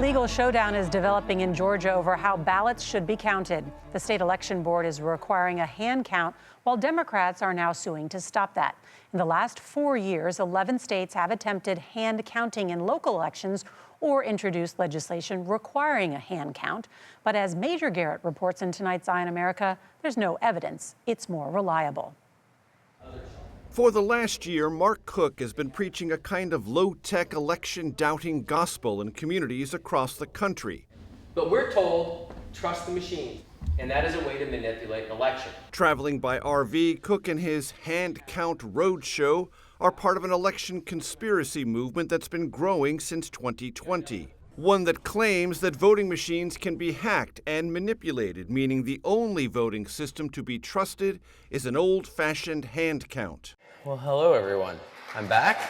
legal showdown is developing in Georgia over how ballots should be counted. The state election board is requiring a hand count, while Democrats are now suing to stop that. In the last 4 years, 11 states have attempted hand counting in local elections or introduced legislation requiring a hand count. But as Major Garrett reports in tonight's Eye on America, there's no evidence it's more reliable. For the last year, Mark Cook has been preaching a kind of low-tech election-doubting gospel in communities across the country. But we're told, trust the machine, and that is a way to manipulate an election. Traveling by RV, Cook and his Hand Count Roadshow are part of an election conspiracy movement that's been growing since 2020. One that claims that voting machines can be hacked and manipulated, meaning the only voting system to be trusted is an old-fashioned hand count. Well, hello, everyone. I'm back.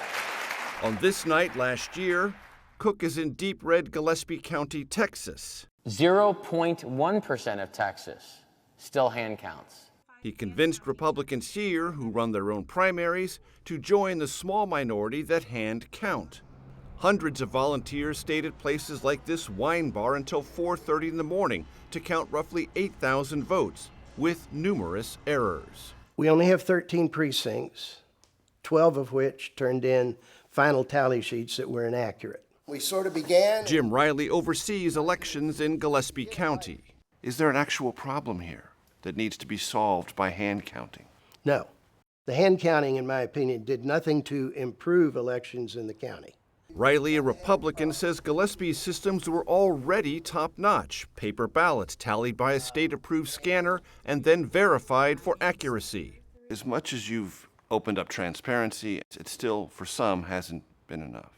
On this night last year, Cook is in deep red Gillespie County, Texas. 0.1% of Texas still hand counts. He convinced Republicans here, who run their own primaries, to join the small minority that hand count. Hundreds of volunteers stayed at places like this wine bar until 4:30 in the morning to count roughly 8,000 votes, with numerous errors. We only have 13 precincts, 12 of which turned in final tally sheets that were inaccurate. We sort of began. Jim Riley oversees elections in Gillespie County. Is there an actual problem here that needs to be solved by hand counting? No. The hand counting, in my opinion, did nothing to improve elections in the county. Riley, a Republican, says Gillespie's systems were already top-notch. Paper ballots tallied by a state-approved scanner and then verified for accuracy. As much as you've opened up transparency, it still, for some, hasn't been enough.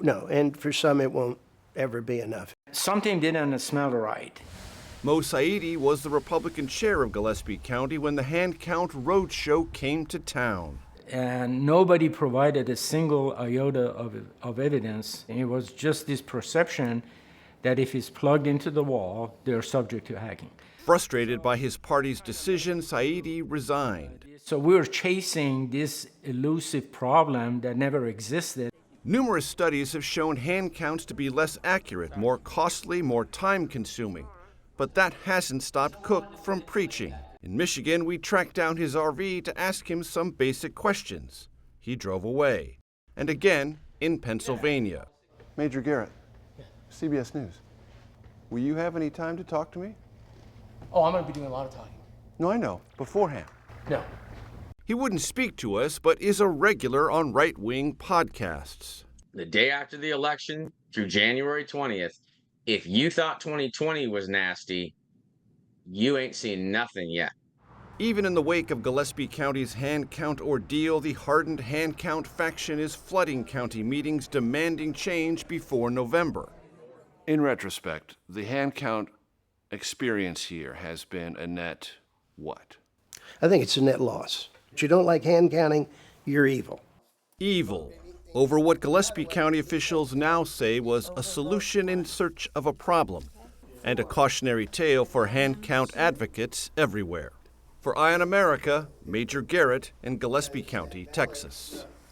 No, and for some it won't ever be enough. Something didn't smell right. Mo Saidi was the Republican chair of Gillespie County when the Hand Count Roadshow came to town. And nobody provided a single iota of evidence. It was just this perception that if it's plugged into the wall, they're subject to hacking. Frustrated by his party's decision, Saidi resigned. So we're chasing this elusive problem that never existed. Numerous studies have shown hand counts to be less accurate, more costly, more time-consuming. But that hasn't stopped Cook from preaching. In Michigan, we tracked down his RV to ask him some basic questions. He drove away. And again, in Pennsylvania. Major Garrett, CBS News. Will you have any time to talk to me? Oh, I'm going to be doing a lot of talking. No, I know. Beforehand. No. He wouldn't speak to us, but is a regular on right-wing podcasts. The day after the election through January 20th, if you thought 2020 was nasty, you ain't seen nothing yet. Even in the wake of Gillespie County's hand count ordeal, the hardened hand count faction is flooding county meetings demanding change before November. In retrospect, the hand count experience here has been a net what? I think it's a net loss. If you don't like hand counting, you're evil. Evil over what Gillespie County officials now say was a solution in search of a problem, and a cautionary tale for hand count advocates everywhere. For Eye on America, Major Garrett in Gillespie County, Texas.